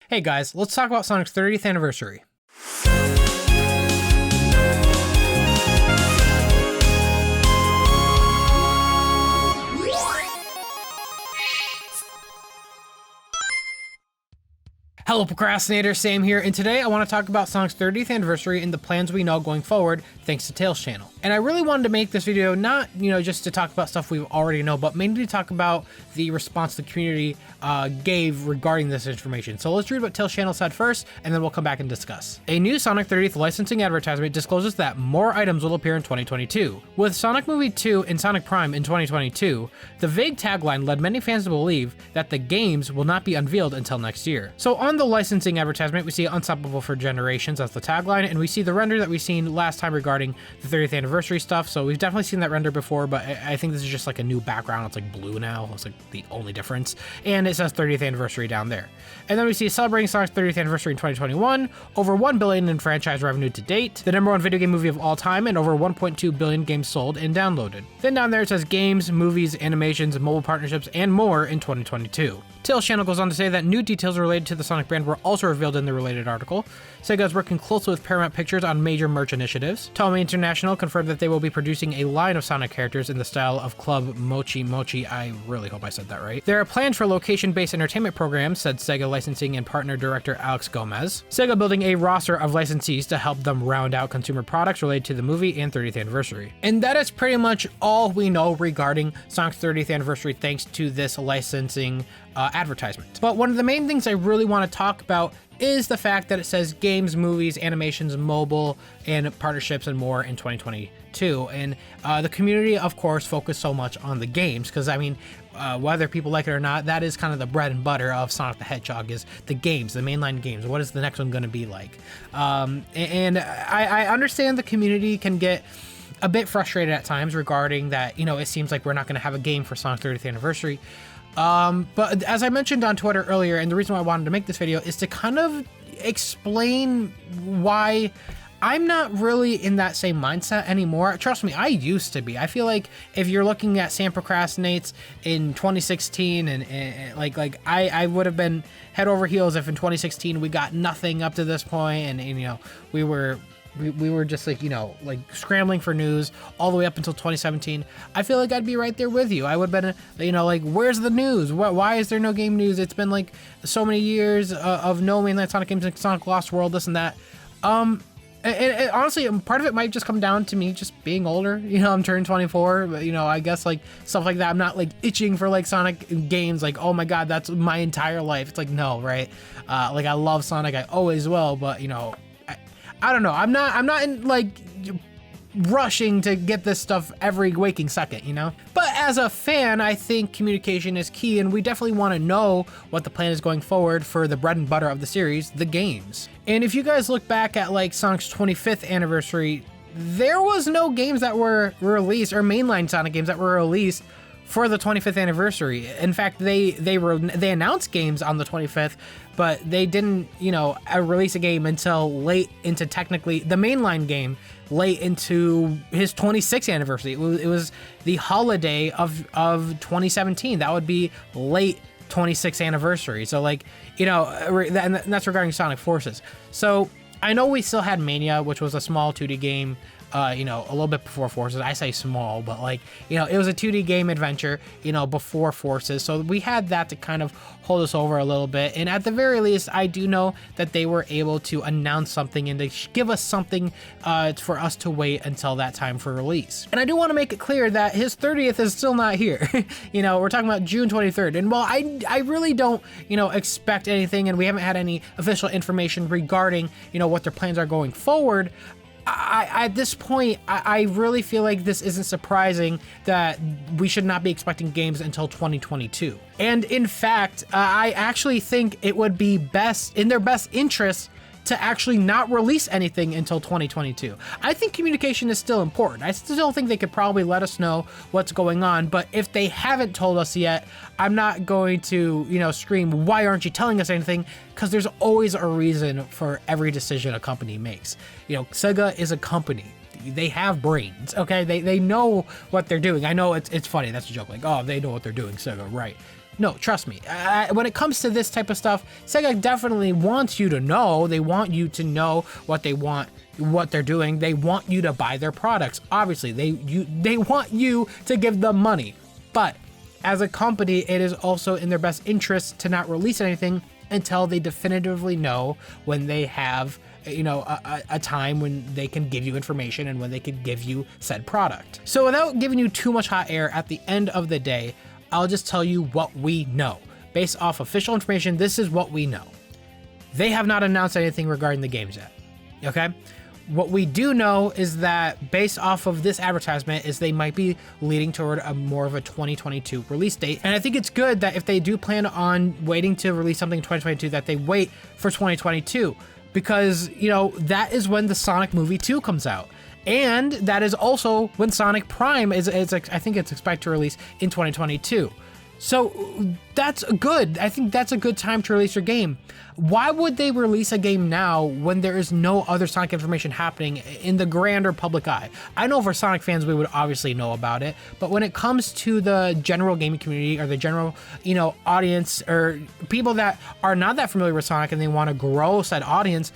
Hey guys, let's talk about Sonic's 30th anniversary. Hello Procrastinators, Sam here, and today I want to talk about Sonic's 30th anniversary and the plans we know going forward thanks to Tails' channel. And I really wanted to make this video not, just to talk about stuff we already know, but mainly to talk about the response the community gave regarding this information. So let's read what Tails' channel said first, and then we'll come back and discuss. A new Sonic 30th licensing advertisement discloses that more items will appear in 2022. With Sonic Movie 2 and Sonic Prime in 2022, the vague tagline led many fans to believe that the games will not be unveiled until next year. So on the licensing advertisement, we see Unstoppable for Generations as the tagline, and we see the render that we've seen last time regarding the 30th anniversary stuff. So we've definitely seen that render before, but I think this is just like a new background. It's like blue now. It's like the only difference. And it says 30th anniversary down there. And then we see celebrating Sonic's 30th anniversary in 2021, over $1 billion in franchise revenue to date, the #1 video game movie of all time, and over 1.2 billion games sold and downloaded. Then down there it says games, movies, animations, mobile partnerships, and more in 2022. Tails' channel goes on to say that new details related to the Sonic brand were also revealed in the related article. Sega is working closely with Paramount Pictures on major merch initiatives. Tomy International confirmed that they will be producing a line of Sonic characters in the style of Club Mochi Mochi. I really hope I said that right. There are plans for location-based entertainment programs, said Sega licensing and partner director Alex Gomez. Sega building a roster of licensees to help them round out consumer products related to the movie and 30th anniversary. And that is pretty much all we know regarding Sonic's 30th anniversary thanks to this licensing advertisement. But one of the main things I really want to talk about is the fact that it says games, movies, animations, mobile, and partnerships and more in 2022. And the community, of course, focused so much on the games because, whether people like it or not, that is kind of the bread and butter of Sonic the Hedgehog is the games, the mainline games. What is the next one going to be like? And I understand the community can get a bit frustrated at times regarding that, it seems like we're not going to have a game for Sonic's 30th anniversary. But as I mentioned on Twitter earlier, and the reason why I wanted to make this video is to kind of explain why I'm not really in that same mindset anymore. Trust me, I used to be. I feel like if you're looking at Sam Procrastinates in 2016 and I would have been head over heels if in 2016 we got nothing up to this point and we were just like scrambling for news all the way up until 2017. I feel like I'd be right there with you. I would have been, where's the news? Why is there no game news? It's been like so many years of no mainline Sonic games, like Sonic Lost World, this and that. And honestly, part of it might just come down to me just being older. I'm turning 24, but I guess like stuff like that. I'm not like itching for like Sonic games. Like, oh my God, that's my entire life. It's like, no, right? Like I love Sonic. I always will, but I don't know. I'm not in like rushing to get this stuff every waking second, But as a fan, I think communication is key, and we definitely want to know what the plan is going forward for the bread and butter of the series, the games. And if you guys look back at like Sonic's 25th anniversary, there was no games that were released or mainline Sonic games that were released for the 25th anniversary. In fact, they announced games on the 25th, but they didn't, release a game until late into technically the mainline game, late into his 26th anniversary. It was the holiday of 2017. That would be late 26th anniversary. So and that's regarding Sonic Forces. So I know we still had Mania, which was a small 2D game, a little bit before Forces. I say small, but it was a 2D game adventure, before Forces. So we had that to kind of hold us over a little bit. And at the very least, I do know that they were able to announce something and to give us something for us to wait until that time for release. And I do want to make it clear that his 30th is still not here. We're talking about June 23rd. And while I really don't, expect anything, and we haven't had any official information regarding, what their plans are going forward, at this point, I really feel like this isn't surprising that we should not be expecting games until 2022. And in fact, I actually think it would be in their best interest to actually not release anything until 2022. I think communication is still important. I still think they could probably let us know what's going on, but if they haven't told us yet, I'm not going to, scream, why aren't you telling us anything? Because there's always a reason for every decision a company makes. Sega is a company. They have brains, okay? They know what they're doing. I know it's funny. That's a joke. Like, oh, they know what they're doing, Sega, right? No, trust me. When it comes to this type of stuff, Sega definitely wants you to know. They want you to know what they want, what they're doing. They want you to buy their products. Obviously, they want you to give them money. But as a company, it is also in their best interest to not release anything until they definitively know when they have, you know, a time when they can give you information and when they can give you said product. So without giving you too much hot air, at the end of the day, I'll just tell you what we know. Based off official information, this is what we know. They have not announced anything regarding the games yet, okay? What we do know is that based off of this advertisement is they might be leading toward a more of a 2022 release date. And I think it's good that if they do plan on waiting to release something in 2022, that they wait for 2022, because, you know, that is when the Sonic movie 2 comes out. And that is also when Sonic Prime is I think it's expected to release in 2022. So that's good. I think that's a good time to release your game. Why would they release a game now when there is no other Sonic information happening in the grander public eye? I know for Sonic fans, we would obviously know about it, but when it comes to the general gaming community or the general, you know, audience or people that are not that familiar with Sonic and they want to grow said audience,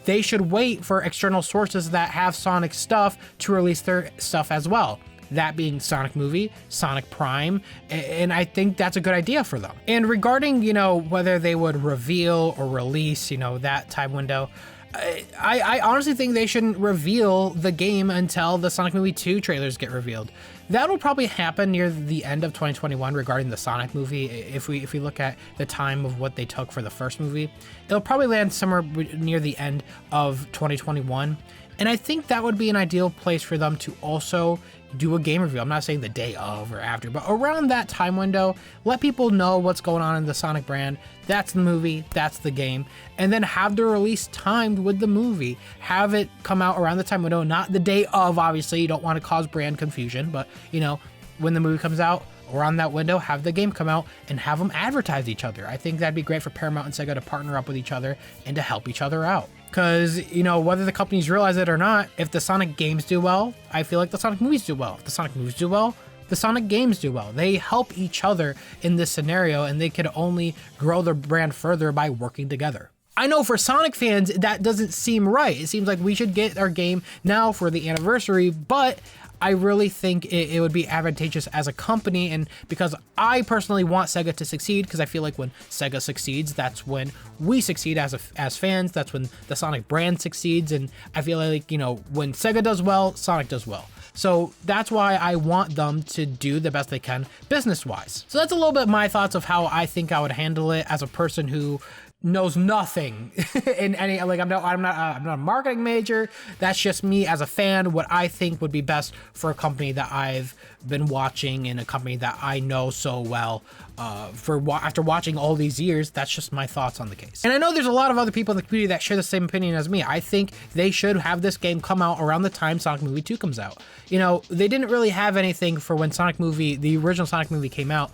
they should wait for external sources that have Sonic stuff to release their stuff as well. That being Sonic movie, Sonic Prime, and I think that's a good idea for them. And regarding, you know, whether they would reveal or release, you know, that time window, I honestly think they shouldn't reveal the game until the Sonic movie 2 trailers get revealed. That'll probably happen near the end of 2021 regarding the Sonic movie. If we look at the time of what they took for the first movie, it'll probably land somewhere near the end of 2021. And I think that would be an ideal place for them to also do a game review. I'm not saying the day of or after, but around that time window, let people know what's going on in the Sonic brand. That's the movie, that's the game, and then have the release timed with the movie. Have it come out around the time window, not the day of, obviously. You don't want to cause brand confusion, but, you know, when the movie comes out, around that window, have the game come out and have them advertise each other. I think that'd be great for Paramount and Sega to partner up with each other and to help each other out. Because, you know, whether the companies realize it or not, if the Sonic games do well, I feel like the Sonic movies do well. If the Sonic movies do well, the Sonic games do well. They help each other in this scenario, and they could only grow their brand further by working together. I know for Sonic fans, that doesn't seem right. It seems like we should get our game now for the anniversary, but I really think it would be advantageous as a company, and because I personally want Sega to succeed, because I feel like when Sega succeeds, that's when we succeed as fans. That's when the Sonic brand succeeds, and I feel like, you know, when Sega does well, Sonic does well. So that's why I want them to do the best they can business-wise. So that's a little bit my thoughts of how I think I would handle it as a person who knows nothing in any, like, I'm not a marketing major. That's just me as a fan, what I think would be best for a company that I've been watching and a company that I know so well. After watching all these years, that's just my thoughts on the case. And I know there's a lot of other people in the community that share the same opinion as me. I think they should have this game come out around the time Sonic Movie 2 comes out. You know, they didn't really have anything for when the original Sonic movie came out.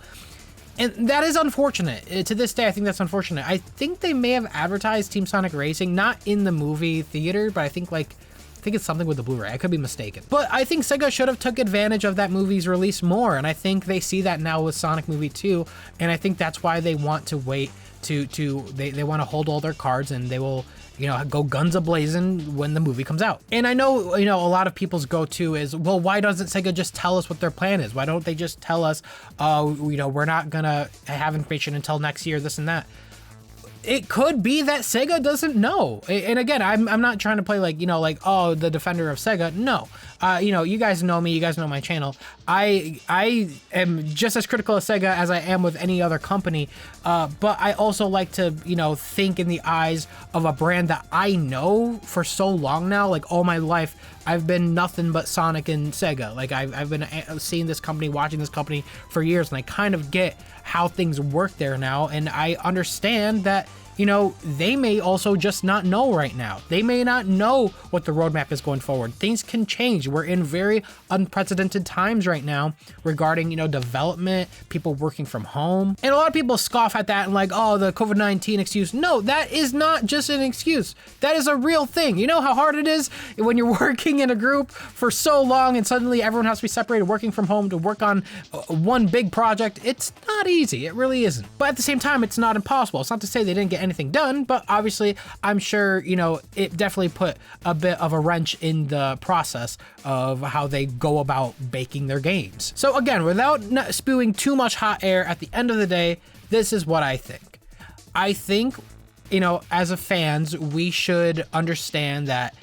And that is unfortunate. To this day, I think that's unfortunate. I think they may have advertised Team Sonic Racing, not in the movie theater, but I think it's something with the Blu-ray. I could be mistaken. But I think Sega should have took advantage of that movie's release more, and I think they see that now with Sonic Movie 2, and I think that's why they want to wait they want to hold all their cards, and they will, you know, go guns a-blazing when the movie comes out. And I know, you know, a lot of people's go-to is, well, why doesn't Sega just tell us what their plan is? Why don't they just tell us, you know, we're not gonna have information until next year, this and that? It could be that Sega doesn't know. And again, I'm not trying to play like, you know, like, oh, the defender of Sega. No. You know, you guys know me, you guys know my channel. I am just as critical of Sega as I am with any other company. But I also like to, you know, think in the eyes of a brand that I know for so long now, like all my life. I've been nothing but Sonic and Sega. Like I've been seeing this company, watching this company for years, and I kind of get how things work there now. And I understand that you know, they may also just not know right now. They may not know what the roadmap is going forward. Things can change. We're in very unprecedented times right now regarding, you know, development, people working from home. And a lot of people scoff at that and like, oh, the COVID-19 excuse. No, that is not just an excuse. That is a real thing. You know how hard it is when you're working in a group for so long and suddenly everyone has to be separated, working from home to work on one big project. It's not easy. It really isn't. But at the same time, it's not impossible. It's not to say they didn't get anything done, but obviously I'm sure, you know, it definitely put a bit of a wrench in the process of how they go about baking their games. So again, without spewing too much hot air, at the end of the day, this is what I think. I think, you know, as a fans, we should understand that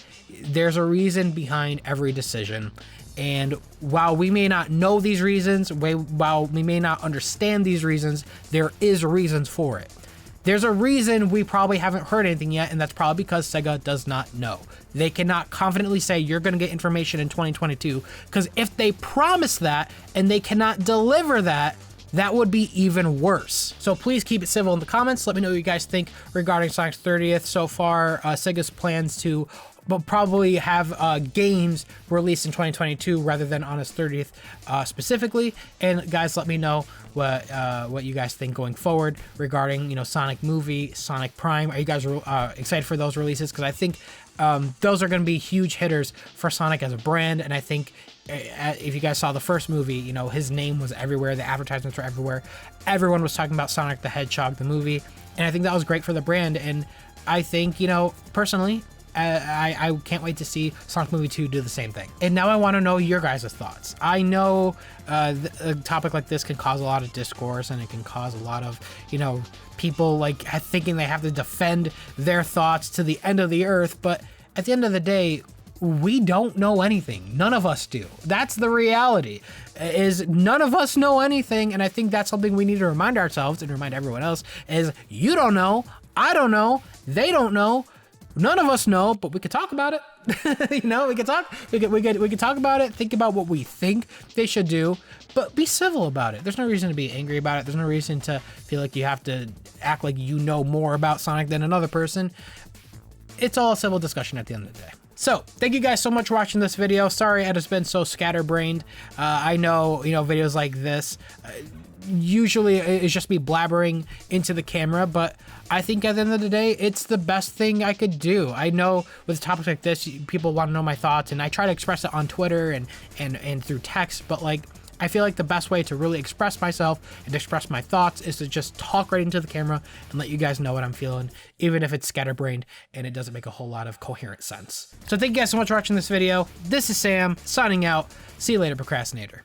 there's a reason behind every decision. And while we may not know these reasons, while we may not understand these reasons, there is reasons for it. There's a reason we probably haven't heard anything yet, and that's probably because Sega does not know. They cannot confidently say you're going to get information in 2022, because if they promise that and they cannot deliver that, that would be even worse. So please keep it civil in the comments. Let me know what you guys think regarding Sonic's 30th. So far, Sega's plans to probably have games released in 2022 rather than on his 30th specifically. And guys, let me know what you guys think going forward regarding, you know, Sonic movie, Sonic Prime. Are you guys excited for those releases? Because I think those are going to be huge hitters for Sonic as a brand. And I think if you guys saw the first movie, you know, his name was everywhere. The advertisements were everywhere. Everyone was talking about Sonic the Hedgehog, the movie. And I think that was great for the brand. And I think, you know, personally, I can't wait to see Sonic Movie 2 do the same thing. And now I want to know your guys' thoughts. I know a topic like this can cause a lot of discourse, and it can cause a lot of, you know, people like thinking they have to defend their thoughts to the end of the earth. But at the end of the day, we don't know anything. None of us do. That's the reality, is none of us know anything. And I think that's something we need to remind ourselves and remind everyone else is you don't know, I don't know, they don't know. None of us know, but we could talk about it. You know, we could talk about it, think about what we think they should do, but be civil about it. There's no reason to be angry about it. There's no reason to feel like you have to act like you know more about Sonic than another person. It's all a civil discussion at the end of the day. So thank you guys so much for watching this video. Sorry I just been so scatterbrained. I know, you know, videos like this, usually it's just me blabbering into the camera, but I think at the end of the day, it's the best thing I could do. I know with topics like this, people want to know my thoughts, and I try to express it on Twitter and through text, but like, I feel like the best way to really express myself and express my thoughts is to just talk right into the camera and let you guys know what I'm feeling, even if it's scatterbrained and it doesn't make a whole lot of coherent sense. So thank you guys so much for watching this video. This is Sam, signing out. See you later, Procrastinator.